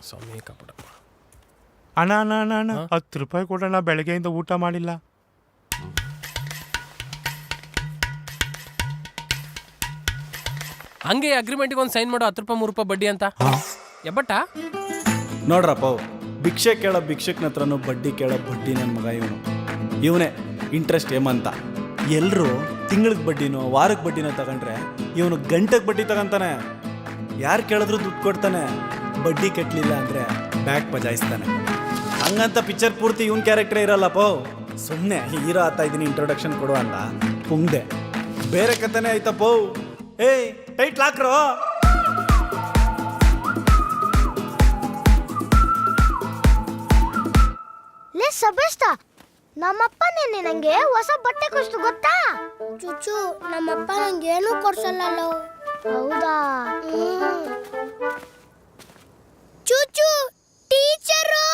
ಸ್ವಾಮಿ ಕಪಡಪ್ಪ. ಅಣ್ಣ ಅಣ್ಣ ಅಣ್ಣ ಅಣ್ಣ 10 ರೂಪಾಯಿ ಕೊಡೋಣ, ಬೆಳಗ್ಗೆಯಿಂದ ಊಟ ಮಾಡಿಲ್ಲ. ಹಂಗೆ ಅಗ್ರಿಮೆಂಟ್ಗೆ ಒಂದು ಸೈನ್ ಮಾಡೋ 10 ರೂಪಾಯಿ 3 ರೂಪಾಯಿ ಬಡ್ಡಿ ಅಂತ ಎಬ್ಬಟ್ಟ. ನೋಡ್ರಪ್ಪ, ಭಿಕ್ಷೆ ಕೇಳೋ ಭಿಕ್ಷಕನ ಹತ್ರನೂ ಬಡ್ಡಿ ಕೇಳೋ ಬಡ್ಡಿ ನನ್ನ ಮಗ ಇವನೇ ಇಂಟ್ರೆಸ್ಟ್ ಏಮಂತ. ಎಲ್ಲರೂ ತಿಂಗಳಿಗೆ ಬಡ್ಡಿನೋ ವಾರಕ್ಕೆ ಬಡ್ಡಿನೋ ತಗೊಂಡ್ರೆ ಇವನು ಗಂಟೆಗೆ ಬಡ್ಡಿ ತಗೊಂತಾನೆ. ಯಾರು ಕೇಳಿದ್ರು ದುಡ್ಡು ಕೊಡ್ತಾನೆ. ಬಡ್ಡಿ ಕಟ್ಟಲಿಲ್ಲ ಅಂದರೆ ಬ್ಯಾಗ್ ಪಜಾಯಿಸ್ತಾನೆ. ಹಂಗಂತ ಪಿಕ್ಚರ್ ಪೂರ್ತಿ ಇವನ್ ಕ್ಯಾರೆಕ್ಟರ್ ಇರಲ್ಲಪ್ಪ. ಸುಮ್ಮನೆ ಹೀರೋ ಆಗ್ತಾ ಇದ್ದೀನಿ ಇಂಟ್ರೊಡಕ್ಷನ್ ಕೊಡು ಅಂತ ಪುಂಗ್ದೆ. ಬೇರೆ ಕಥೆನೇ ಆಯ್ತಪ್ಪೋ. ಏಯ್ ಟೈಟ್ಲ್ ಹಾಕ್ರೋ. ಲೇ ಸಬೇಸ್ತ, ನಮ್ಮಪ್ಪ ನೆನ್ನೆ ನಂಗೆ ಹೊಸ ಬಟ್ಟೆ ಕೊಡ್ತು ಗೊತ್ತಾ? ಚುಚ್ಚು, ನಮ್ಮಪ್ಪ ನಂಗೆ ಏನೂ ಕೊಡ್ಸಲ್ಲ. ಹೌದಾ? ಚುಚ್ಚು, ಟೀಚರು.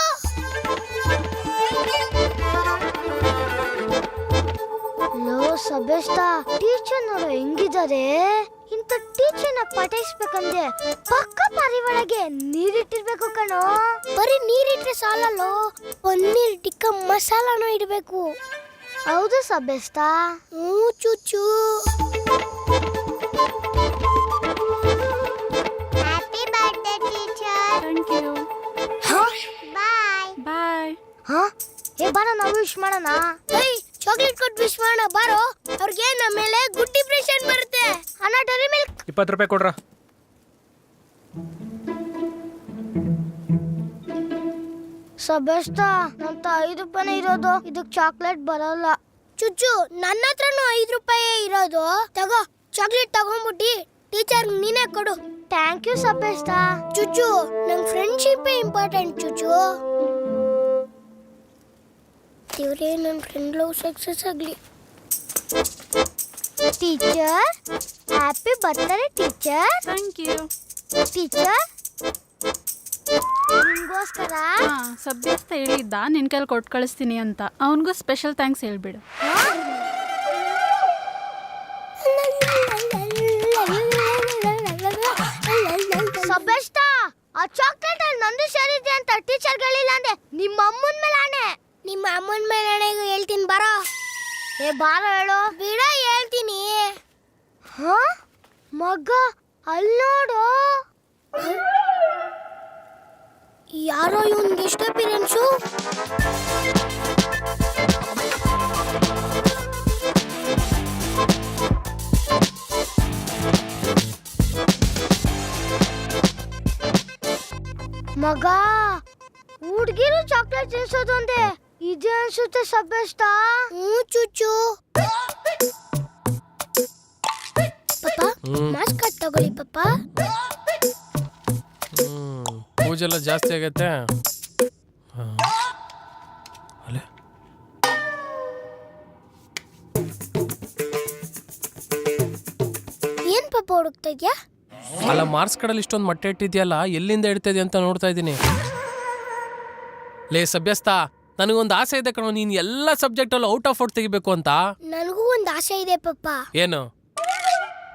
ಲೋ ಸಬೇಸ್ತ, ಟೀಚರ್ ನೋಡು ಹೆಂಗಿದ್ದಾರೆ. ಇಂಥ ಟೀಚರ್ನ ಪಟಾಯಿಸ್ಬೇಕಂದ್ರೆ ಪಕ್ಕ ಪಾರಿವಾಳಗೆ ನೀರಿಟ್ಟಿರ್ಬೇಕು ಕಣೋ. ಬರೀ ನೀರಿಟ್ರೆ ಸಾಲಲ್ಲೋ, ಪನ್ನೀರ್ ಟಿಕ್ಕ ಮಸಾಲಾನು ಇಡಬೇಕು. ಹೌದು ಸಬೇಸ್ತ. ಚುಚ್ಚು. Happy birthday teacher. Thank you. Bye bye. ಹಾ, ಏ ಬಾರ ನಾವು ವಿಶ್ ಮಾಡೋಣ. ಏಯ್, ಚಾಕ್ಲೇಟ್ ಕೊಟ್ಟು ವಿಶ್ ಮಾಡೋಣ ಬಾರೋ. ಅವ್ರಿಗೆ ನಮ್ಮ ಮೇಲೆ ಗುಡ್ ಇಂಪ್ರೆಷನ್ ಬರುತ್ತೆ. ಅಣ್ಣ ಡೈರಿ ಮಿಲ್ಕ್ 20 ರೂಪಾಯಿ ಕೊಡ್ರ. ಸಬೇಸ್ತ, ನಂತ 5 ರೂಪಾಯಿ ಇರೋದು, ಇದಕ್ಕೆ ಚಾಕ್ಲೇಟ್ ಬರಲ್ಲ. ಚುಚ್ಚು, ನನ್ನ ಹತ್ರನೂ 5 ರೂಪಾಯಿ ಇರೋದು. ತಗೋ, ಚಾಕ್ಲೇಟ್ ತಗೊಂಡ್ಬಿಟ್ಟು ಟೀಚರ್ ನೀನೇ ಕೊಡು. ಥ್ಯಾಂಕ್ ಯು ಸಬೇಸ್ತ. ಚುಚ್ಚು, ನಂಗೆ ಫ್ರೆಂಡ್ಶಿಪ್ ಇಂಪಾರ್ಟೆಂಟ್. ಚುಚ್ಚು, ದೇವ್ರೇ, ನನ್ನ ಫ್ರೆಂಡ್ ಲವ್ ಸಕ್ಸಸ್ ಆಗಲಿ. Teacher, happy birthday teacher. Thank you. Teacher, ನಿಮಗೋಸ್ಕರ ಸಭ್ಯಸ್ಥ ಹೇಳಿದ್ದ ನಿನ್ನ ಕೈಲಿ ಕೊಟ್ಟು ಕಳಿಸ್ತೀನಿ ಅಂತ. ಅವನಿಗೂ ಸ್ಪೆಷಲ್ ಥ್ಯಾಂಕ್ಸ್ ಹೇಳ್ಬಿಡು. ಸಬೇಸ್ತ, ಆ ಚಾಕ್ಲೇಟ್ ಅಲ್ಲಿ ನಂದು ಸೇರಿದೆ ಅಂತ ಟೀಚರ್ ಹೇಳಿಲ್ಲ ಅಂದೆ ನಿಮ್ಮ ಅಮ್ಮನ ಮೇಲೆ ಆಣೆ. ನಿಮ್ಮ ಅಮ್ಮನ ಮೇಲೆ ನನಗೆ ಹೇಳ್ತೀನಿ ಬರೋ. ಏ ಬಾರ ಹೇಳು. ಬಿಡ, ಹೇಳ್ತೀನಿ. ಹಾ ಮಗ, ಅಲ್ಲಿ ನೋಡು. ಯಾರೋ ಇವನ್ಗೆ ಎಷ್ಟು ಅಪಿರೆನ್ಸು. ಮಗ, ಹುಡ್ಗಿರು ಚಾಕ್ಲೇಟ್ ತಿನ್ಸೋದು ಒಂದೇ ಇದೆ ಅನ್ಸುತ್ತೆ ಸಬೇಸ್ತ. ಚುಚ್ಚು. ಪಪ್ಪ, ಮಾಸ್ಕ್ ತಗೊಳ್ಳಿ ಪಪ್ಪ. ಪೂಜೆಲ್ಲ ಜಾಸ್ತಿ ಆಗೈತೆ. ಅಲ್ಲೇ ಏನ್ ಪಪ್ಪ ಹುಡುಕ್ತಾ ಇದ್ಯಾ? ಅಲ್ಲ, ಮಾರ್ಕ್ಸ್ ಕಡಲ್ಲಿ ಇಷ್ಟೊಂದು ಮೊಟ್ಟೆ ಇಟ್ಟಿದ್ಯಲ್ಲ, ಎಲ್ಲಿಂದ ಇಡ್ತಾ ಇದೆಯಾ ಅಂತ ನೋಡ್ತಾ ಇದ್ದೀನಿ. ಲೇ ಸಭ್ಯಸ್ಥ, ನನಗೊಂದು ಆಸೆ ಇದೆ ಕಣೋ, ನೀನು ಎಲ್ಲ ಸಬ್ಜೆಕ್ಟಲ್ಲೂ ಔಟ್ ಆಫ್ ಔಟ್ ತೆಗಿಬೇಕು ಅಂತ. ನನಗೂ ಒಂದು ಆಸೆ ಇದೆ ಪಪ್ಪ. ಏನು?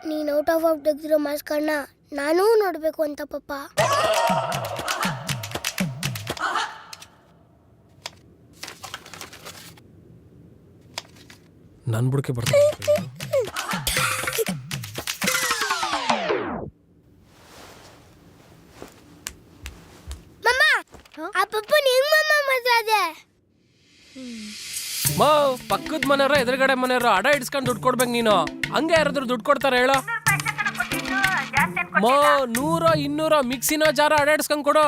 ನೀನು ಔಟ್ ಆಫ್ ಔಟ್ ತೆಗೆದಿರೋ ಮಾಸ್ಕನ್ನ ನಾನೂ ನೋಡ್ಬೇಕು ಅಂತ ಪಪ್ಪ. ನನ್ ಬುಡಕೆ ಬರ್ತೀನಿ. ಮಮ್ಮ, ಆ ಪಪ್ಪನ ಹೆಂಗ್ ಮಮ್ಮ ಮಾತಾದೆ? ಮೋ, ಪಕ್ಕದ ಮನೆಯವ್ರ ಎದುರುಗಡೆ ಮನೆಯವ್ರ ಅಡ ಇಡ್ಸ್ಕೊಂಡು ದುಡ್ಡು ಕೊಡ್ಬೇಕು ನೀನು. ಹಂಗೆ ಯಾರಾದ್ರೂ ದುಡ್ಡು ಕೊಡ್ತಾರೆ ಹೇಳೋ? ಮೋ, 100 200 ಮಿಕ್ಸಿನೋ ಜಾರ ಅಡ ಇಡ್ಸ್ಕೊಂಡ್ ಕೊಡು.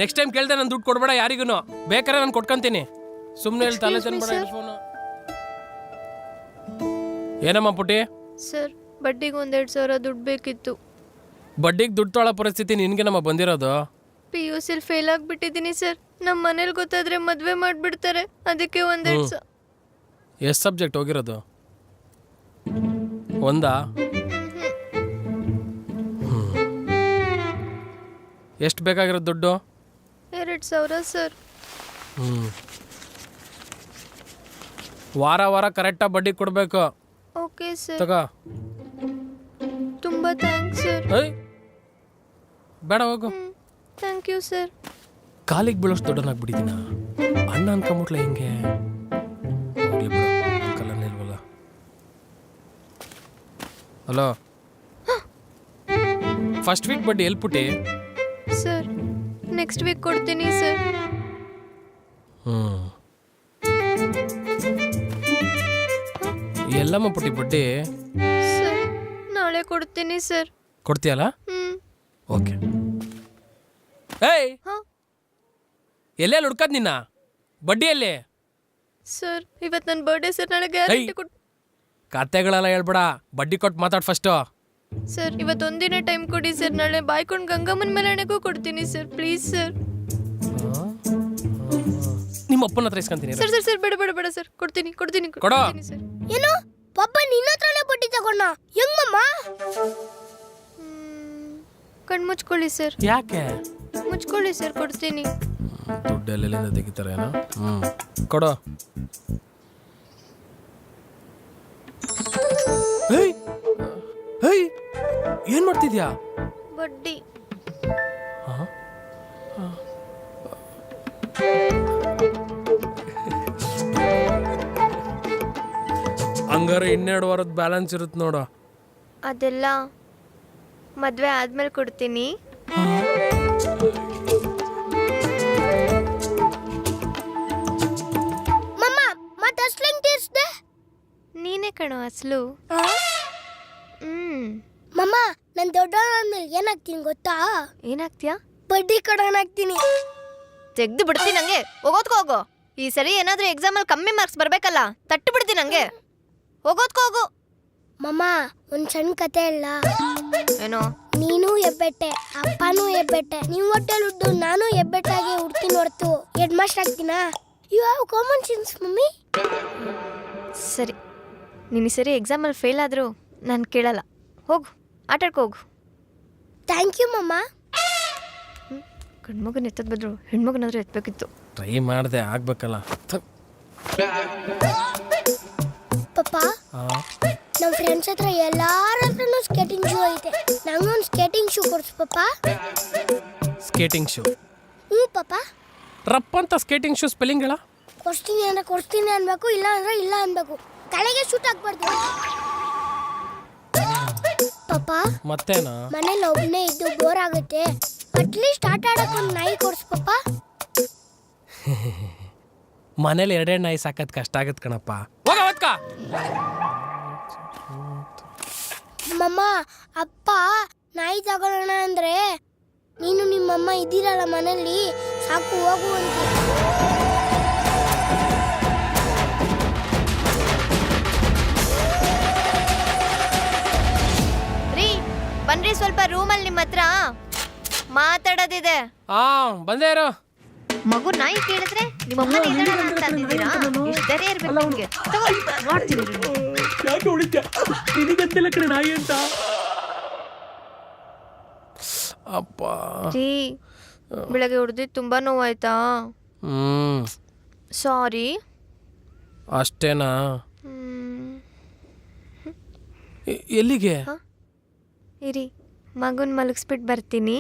ನೆಕ್ಸ್ಟ್ ಟೈಮ್ ಕೇಳ್ದೆ ನಾನು ದುಡ್ಡು ಕೊಡ್ಬೇಡ ಯಾರಿಗೂ. ಬೇಕಾರೆ ನಾನು ಕೊಟ್ಕೊಂತೀನಿ. ಸುಮ್ಮನೆ ಹೇಳಿ ತಲೆ ತಿನ್ಬೇಡ. ಫೋನು ಏನಮ್ಮ ಪುಟಿ? ಸರ್, ಬಡ್ಡಿಗೆ 1-2 ಸಾವಿರ ದುಡ್ಡು ಬೇಕಿತ್ತು. ಬಡ್ಡಿಗೆ ದುಡ್ಡು ತೊಗೊಳ್ಳೋ ಪರಿಸ್ಥಿತಿ ನಿನ್ಗೆ ನಮ್ಮ ಬಂದಿರೋದು. PUC ಫೇಲ್ ಆಗಿಬಿಟ್ಟಿದ್ದೀನಿ ಸರ್. ನಮ್ಮ ಮನೇಲಿ ಗೊತ್ತಾದ್ರೆ ಮದುವೆ ಮಾಡಿಬಿಡ್ತಾರೆ. ಅದಕ್ಕೆ 1-2 ಸಾವಿರ. ಎಷ್ಟು ಸಬ್ಜೆಕ್ಟ್ ಹೋಗಿರೋದು? ಒಂದಾ? ಎಷ್ಟು ಬೇಕಾಗಿರೋದು ದುಡ್ಡು? 2 ಸಾವಿರ ಸರ್. ವಾರ ವಾರ ಕರೆಕ್ಟಾಗಿ ಬಡ್ಡಿ ಕೊಡಬೇಕು. Okay sir. ತಗೋ. ತುಂಬ ತುಂಬ ಥ್ಯಾಂಕ್ಸ್ ಸರ್. ಏಯ್ ಬೇಡ ಹೋಗು. Thank you sir. ಕಾಲಿಗೆ ಬೀಳೋಷ್ಟು ದೊಡ್ಡನಾಗ್ಬಿಟ್ಟಿದ್ದೀನ. ಅಣ್ಣ ಅನ್ಕೊಂಬಿಟ್ಲೆ ಹಿಂಗೆ. ಹೋಗ್ಲಿ ಬಿಡು, ಕಲ್ಲನ್ನ ಇಲ್ವಲ್ಲ. ಹಲೋ, ಫಸ್ಟ್ ವೀಕ್ ಬಡ್ಡಿ ಎಲ್ಪುಟ್ಟಿ? ಸರ್ ನೆಕ್ಸ್ಟ್ ವೀಕ್ ಕೊಡ್ತೀನಿ ಸರ್. ಎಲ್ಲಮ್ಮ ಪುಟ್ಟಿ ಬಡ್ಡಿ ಸರ್ ನಾಳೆ ಕೊಡ್ತೀನಿ ಸರ್. ಕೊಡ್ತೀಯಲ್ಲ? ಓಕೆ. ಏಯ್ ಹಾ ಎಲ್ಲೆಲ್ಲಿ ಹುಡ್ಕದ್ ನಿನ್ನ ಬಡ್ಡಿಯಲ್ಲಿ? ಸರ್ ಇವತ್ತು ನನ್ನ ಬರ್ಡೇ ಸರ್. ನಾಳೆ ಗ್ಯಾರಂಟಿ ಕೊಟ್ಟು. ಕತೆಗಳೆಲ್ಲ ಹೇಳ್ಬೇಡ, ಬಡ್ಡಿ ಕೊಟ್ಟು ಮಾತಾಡ್ ಫಸ್ಟು. ಸರ್ ಇವತ್ತು ಒಂದಿನ ಟೈಮ್ ಕೊಡಿ ಸರ್. ನಾಳೆ ಬಾಯ್ಕೊಂಡು ಗಂಗಮ್ಮನ ಮೇಲಣೆಗೂ ಕೊಡ್ತೀನಿ ಸರ್. Please sir. ನಿಮ್ಮ ಅಪ್ಪನ ಹತ್ರ ಇಸ್ಕೊಂತೀನಿ. ಸರ್ ಸರ್ ಸರ್ ಬೇಡ ಬೇಡ ಬೇಡ ಸರ್. ಕೊಡ್ತೀನಿ ಕೊಡ್ತೀನಿ ಕೊಡು. ಕೊಡ್ತೀನಿ ಸರ್. ಏನು ಪಪ್ಪ ನಿನ್ನ ಹತ್ರನೇ ಬಡ್ಡಿ ತಗೊಂಡ? ಹೆಂಗಮ್ಮ? ಕಣ್ಣು ಮುಚ್ಕೊಳ್ಳಿ ಸರ್. ಯಾಕೆ? ಮುಚ್ಕೊಳ್ಳಿ ಸರ್, ಕೊಡ್ತೀನಿ. ದುಡ್ಡು ಎಲ್ಲೆಲ್ಲಿಂದ ತೆಗಿತಾರೇನೋ. ಕೊಡು. ಏಯ್ ಏಯ್ ಏನ್ ಮಾಡ್ತಿದ್ಯಾ? ಬಡ್ಡಿ. ಹಂಗಾರೆ 12 ವಾರದ ಬ್ಯಾಲೆನ್ಸ್ ಇರುತ್ತೆ ನೋಡು. ಅದೆಲ್ಲ ಮದ್ವೆ ಆದ್ಮೇಲೆ ಕೊಡ್ತೀನಿ. ಮಮ್ಮ ಮತ್ತೆ ಅಷ್ಟು ಹೆಂಗ್ ತೀರ್ಸ್ದೆ? ನೀನೇ ಕಣೋ ಅಸಲು. ಮಮ್ಮ ನಾನು ದೊಡ್ಡವನಾದ್ಮೇಲೆ ಏನಾಗ್ತೀನಿ ಗೊತ್ತಾ? ಏನಾಗ್ತೀಯಾ? ಬಡ್ಡಿ ಕೊಡೋನಾಗ್ತೀನಿ. ತೆಗ್ದು ಬಿಡ್ತೀನಿ ನಂಗೆ. ಹೋಗೋದ್ಕೋ ಹೋಗೋ. ಈ ಸರಿ ಏನಾದ್ರೂ ಎಕ್ಸಾಮಲ್ಲಿ ಕಮ್ಮಿ ಮಾರ್ಕ್ಸ್ ಬರ್ಬೇಕಲ್ಲ, ತಟ್ಟು ಬಿಡ್ತೀನಿ ನಂಗೆ. ಹೋಗೋದ್ಕೋ ಹೋಗು. ಮಮ್ಮ ಒಂದ್ ಸಣ್ಣ ಕತೆ ಇಲ್ಲ. ಏನೋ? ನೀನು ಎಬ್ಬೆಟ್ಟೆ, ಅಪ್ಪನೂ ಎಬ್ಬೆಟ್ಟೆ. ನೀವು ಹೊಟ್ಟೆಲ್ ಹುಟ್ಟು ನಾನು ಎಬ್ಬೆಟ್ಟಾಗಿ ಹುಡ್ತೀನಿ ಹೊರ್ತು ಹೆಡ್ ಮಾಸ್ಟರ್ ಆಗ್ತೀನಾ? You have common sense mummy. ಸರಿ, ನೀನು ಈ ಸರಿ ಎಕ್ಸಾಮಲ್ಲಿ ಫೇಲ್ ಆದರೂ ನಾನು ಕೇಳಲ್ಲ. ಹೋಗು, ಆಟಾಡ್ಕೊ ಹೋಗು. ಥ್ಯಾಂಕ್ ಯು ಮಮ್ಮ. ಗಂಡ್ಮಗನ ಎತ್ತದ ಬದ್ರು ಹೆಣ್ಮಗನಾದ್ರೂ ಎತ್ತಬೇಕಿತ್ತು. ಟ್ರೈ ಮಾಡಿದೆ, ಆಗ್ಬೇಕಲ್ಲ. ಪಪ್ಪ ನಮ್ಮ ಫ್ರೆಂಡ್ಸ್ ಹತ್ರ ಎಲ್ಲಾರ ಹತ್ರನೂ ಸ್ಕೇಟಿಂಗ್ ಶೂ ಐತೆ. ನಂಗೊಂದು ಸ್ಕೇಟಿಂಗ್ ಶೂ ಕೊಡ್ಸು ಪಪ್ಪ. Skating shoe? ಹ್ಞೂ ಪಪ್ಪ. ರಪ್ಪ ಅಂತ ಸ್ಕೇಟಿಂಗ್ ಶೂ ಸ್ಪೆಲ್ಲಿಂಗ್ ಹೇಳ? ಕೊಡ್ತೀನಿ ಅಂದ್ರೆ ಕೊಡ್ತೀನಿ ಅನ್ಬೇಕು, ಇಲ್ಲ ಅಂದ್ರೆ ಇಲ್ಲ ಅನ್ಬೇಕು. ತಲೆಗೆ ಶೂಟ್ ಹಾಕ್ಬಾರ್ದು. ಪಪ್ಪ ಮತ್ತೇನಾ? ಮನೇಲಿ ಒಬ್ಬನೇ ಇದ್ದು ಬೋರ್ ಆಗುತ್ತೆ. ಅಟ್ಲೀಸ್ಟ್ ಆಟ ಆಡಕ್ಕೆ ಒಂದು ನಾಯಿ ಕೊಡ್ಸು ಪಪ್ಪ. ಮನೇಲಿ 2 ನಾಯಿ ಸಾಕದ್ ಕಷ್ಟ ಆಗತ್ ಕಣಪ್ಪ. ಮಮ್ಮ ಅಪ್ಪ ನಾಯಿ ತಗೊಳ್ಳೋಣ ಅಂದ್ರೆ ನೀನು ನಿಮ್ಮಮ್ಮ ಇದ್ದೀರಲ್ಲ ಮನೇಲಿ, ಸಾಕು ಹೋಗು ಅಂತ. ರೀ ಬನ್ರಿ, ಸ್ವಲ್ಪ ರೂಮಲ್ಲಿ ನಿಮ್ಮ ಹತ್ರ ಮಾತಾಡೋದಿದೆ. ಬಂದೇ ಇರು. ಮಗು ನಾಯಿ ಕೇಳಿದ್ರೆ ನಿಮ್ಮ ಅಮ್ಮ ನಿಧಾನ ಅಂತ ಅಂದಿದ್ದೀರಾ? ಇಷ್ಟು ಧೈರ್ಯ ಇರ್ಬೇಕು ನಿಮ್ಗೆ. ಮಾಡ್ತೀನಿ ನಾಯಿ ಅಂತ. ಅಪ್ಪ ರೀ, ಬೆಳಗ್ಗೆ ಹೊಡೆದಿದ್ದು ತುಂಬಾ ನೋವಾಯ್ತಾ? ಸಾರಿ. ಅಷ್ಟೇನಾ? ಎಲ್ಲಿಗೆ? ಇರಿ, ಮಗುನ್ ಮಲಗಿಸ್ಬಿಟ್ಟು ಬರ್ತೀನಿ.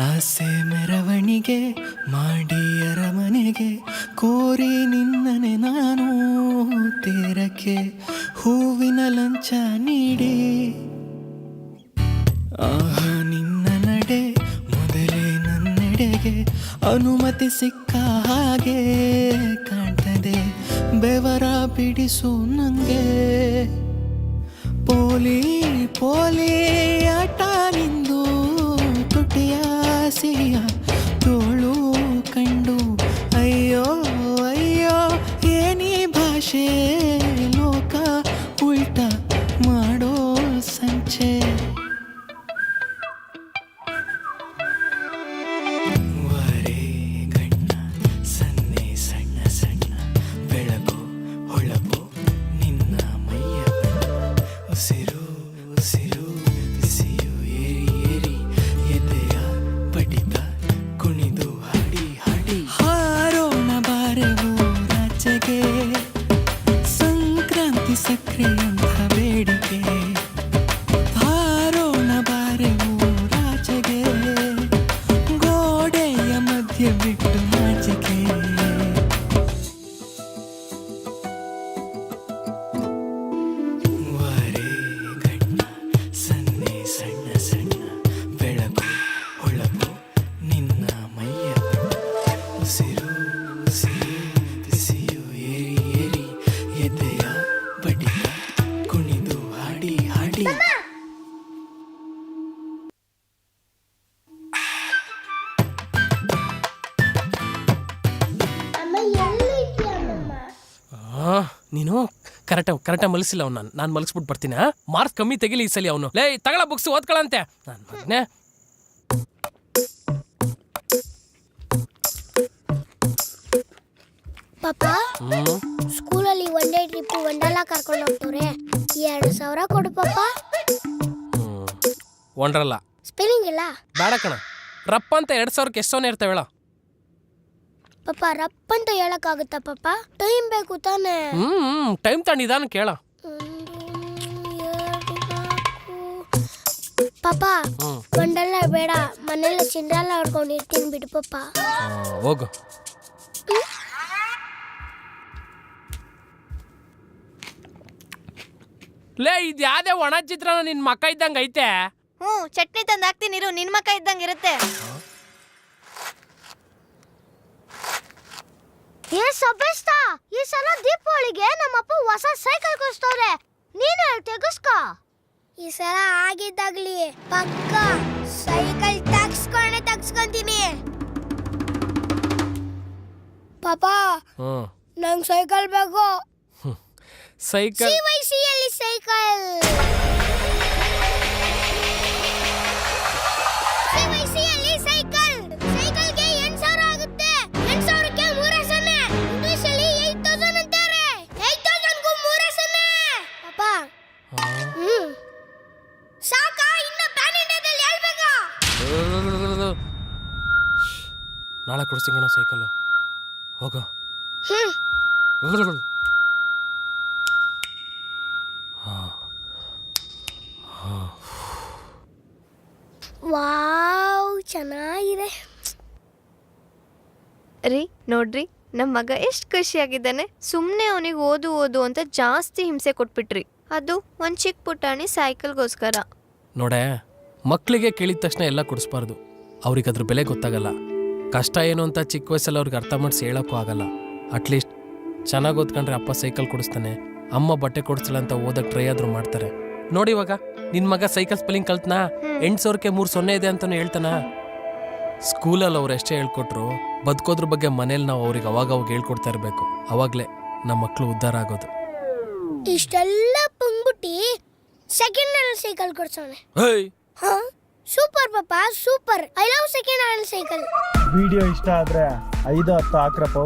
ಆಸೆ ಮೆರವಣಿಗೆ ಮಾಡಿ ಅರಮನೆಗೆ ಕೋರಿ ನಿನ್ನನೆ ನಾನು ತೀರಕ್ಕೆ ಹೂವಿನ ಲಂಚ ನೀಡಿ. ಆಹಾ ನಿನ್ನ ನಡೆ ಮೊದಲೇ ನನ್ನೆಡೆಗೆ ಅನುಮತಿ ಸಿಕ್ಕ ಹಾಗೆ ಕಾಣ್ತದೆ. ಬೆವರ ಬಿಡಿಸು ನಂಗೆ. ಪೋಲಿ ಪೋಲಿ ಆಟ ನಿಂದು ತುಟಿಯ ಸಿಹಿಯ ತೋಳು ಕಂಡು ಅಯ್ಯೋ ಅಯ್ಯೋ ಏನಿ ಭಾಷೆ ಲೋಕ ಉಲ್ಟ ಮಾಡೋ ಸಂಚೆ. ವರೆ ಗಣ್ಣ ಸನ್ನೆ ಸಣ್ಣ ಸಣ್ಣ ಬೆಳಕು ಹೊಳಪು ನಿನ್ನ ಮೈಯ ಉಸಿರು ನೀನು ಕರೆಕ್ಟಾಗಿ ಮಲಸಿಲ್ಲ ಅವ್ನು. ನಾನು ಮಲಗಿಸ್ಬಿಟ್ಟು ಬರ್ತೀನಿ. ಮಾರ್ಕ್ಸ್ ಕಮ್ಮಿ ತೆಗಿಲಿ ಈ ಸಲ ಅವನು. ಲೇ ತಗೊಳ ಬುಕ್ಸ್ ಓದ್ಕೊಳಂತೆ. ನನ್ನ ಮಗನೇ. ಪಾಪ ಸ್ಕೂಲಲ್ಲಿ ಒನ್ ಡೇ ಟ್ರಿಪ್ ವಂಡರ್ಲಾ ಕರ್ಕೊಂಡು ಹೋಗ್ತವ್ರೆ. 2,000 ಕೊಡು ಪಾಪ. ಒಂಡ್ರಲ್ಲ ಸ್ಪೆಲ್ಲಿಂಗ್ ಇಲ್ಲ ಬೇಡ ಕಣ. ರಪ್ಪ ಅಂತ 2,000ಕ್ಕೆ ಎಷ್ಟು ಸೋನೆ ಇರ್ತೇವೆ ಹೇಳ. ಪಾಪ ರಪ್ ಅಂತ ಹೇಳಕ್ಕಾಗುತ್ತಾ ಪಾಪ? ಟೈಮ್ ಬೇಕು ತಾನೆ. ಟೈಮ್ ತಗೊಂಡು ನಿಧಾನ ಕೇಳ. ಪಾಪ ವಂಡರ್ಲಾ ಬೇಡ, ಮನೇಲಿ ಚಿಂಡ್ರಲ್ಲ ಹೊಡ್ಕೊಂಡಿರ್ತೀನಿ ಬಿಡು ಪಾಪ. ಹೋಗು. ಲೇ ಇದು ಯಾವ್ದೇ ಒಣ ಚಿತ್ರನ ನಿನ್ ಮಕ್ಕ ಇದ್ದಂಗೆ ಐತೆ. ಚಟ್ನಿ ತಂದು ಹಾಕ್ತೀನಿರು, ನಿನ್ ಮಕ್ಕ ಇದ್ದಂಗೆ ಇರುತ್ತೆ. ಏ ಸಬೇಸ್ತ, ಈ ಸಲ ದೀಪಾವಳಿಗೆ ನಮ್ಮಪ್ಪ ಹೊಸ ಸೈಕಲ್ ಕೊಡ್ಸ್ತವ್ರೆ. ನೀನು ತೆಗಿಸ್ಕೋ. ಈ ಸಲ ಆಗಿದ್ದಾಗ್ಲಿ ಪಕ್ಕ ಸೈಕಲ್ ತಗ್ಸ್ಕೊಂತೀನಿ ಪಾಪ. ನಂಗೆ ಸೈಕಲ್ ಬೇಕು. ಸೈಕಲ್ CYC ಅಲ್ಲಿ ಸೈಕಲ್. CYC ಅಲ್ಲಿ ಸೈಕಲ್. ಸೈಕಲ್ಗೆ 8,000 ಆಗುತ್ತೆ. 8,000ಕ್ಕೆ 3 ಸೊನ್ನೆ. ಇಂಗ್ಲಿಷ್ ಅಲ್ಲಿ 8,000 ಅಂತಾರೆ. 8,000ಗೂ 3 ಸೊನ್ನೆ. ಪಾಪ ಸಾಕ, ಇನ್ನ ಪ್ಯಾನ್ ಇಂಡಿಯಾದಲ್ಲಿ ಹೇಳ್ಬೇಕಾ? ನಾಳೆ ಕೊಡ್ತೀನಿ ಕಣ ಸೈಕಲ್. ಹೋಗೋ. ವಾವ್, ಚೆನ್ನಾಗಿದೆ. ರೀ ನೋಡ್ರಿ, ನಮ್ಮ ಮಗ ಎಷ್ಟು ಖುಷಿಯಾಗಿದ್ದಾನೆ. ಸುಮ್ಮನೆ ಅವನಿಗೆ ಓದು ಅಂತ ಜಾಸ್ತಿ ಹಿಂಸೆ ಕೊಟ್ಬಿಟ್ರಿ. ಅದು ಒಂದು ಚಿಕ್ಕ ಪುಟಾಣಿ ಸೈಕಲ್ಗೋಸ್ಕರ. ನೋಡೆ, ಮಕ್ಕಳಿಗೆ ಕೇಳಿದ ತಕ್ಷಣ ಎಲ್ಲ ಕೊಡಿಸ್ಬಾರ್ದು. ಅವ್ರಿಗೆ ಅದ್ರ ಬೆಲೆ ಗೊತ್ತಾಗಲ್ಲ. ಕಷ್ಟ ಏನು ಅಂತ ಚಿಕ್ಕ ವಯಸ್ಸಲ್ಲಿ ಅವ್ರಿಗೆ ಅರ್ಥ ಮಾಡಿಸಿ ಹೇಳೋಕ್ಕೂ ಆಗಲ್ಲ. ಅಟ್ಲೀಸ್ಟ್ ಚೆನ್ನಾಗಿ ಓದ್ಕೊಂಡ್ರೆ ಅಪ್ಪ ಸೈಕಲ್ ಕೊಡಿಸ್ತಾನೆ, ಅಮ್ಮ ಬಟ್ಟೆ ಕೊಡಿಸಲ್ಲ ಅಂತ ಓದಕ್ಕೆ ಟ್ರೈ ಆದರೂ ಮಾಡ್ತಾರೆ. ನೋಡಿ ಇವಾಗ ನಿನ್ನ ಮಗ ಸೈಕಲ್ ಸ್ಪೆಲ್ಲಿಂಗ್ ಕಲ್ತ್ನಾ. 8,000ಕ್ಕೆ 3 ಸೊನ್ನೆ ಇದೆ ಅಂತಲೂ ಹೇಳ್ತಾನ. ಸ್ಕೂಲಲ್ಲಿ ಅವ್ರು ಎಷ್ಟೇ ಹೇಳ್ಕೊಟ್ರು, ಬದುಕೋದ್ರ ಬಗ್ಗೆ ಮನೇಲಿ ನಾವು ಅವ್ರಿಗೆ ಅವಾಗ ಹೇಳ್ಕೊಡ್ತಾ ಇರಬೇಕು. ಅವಾಗಲೇ ನಮ್ಮ ಮಕ್ಕಳು ಉದ್ಧಾರ ಆಗೋದು. ಇಷ್ಟೆಲ್ಲ ಪುಂಗ್ಬಿಟ್ಟಿ ಸೆಕೆಂಡ್ ಹ್ಯಾಂಡ್ ಸೈಕಲ್ ಕೊಡ್ಸೋಣ. ಸೂಪರ್ ಪಾಪ, super. I love second hand cycle. Video ಇಷ್ಟ ಆದ್ರೆ 5-10 ಹಾಕ್ರಪ್ಪ.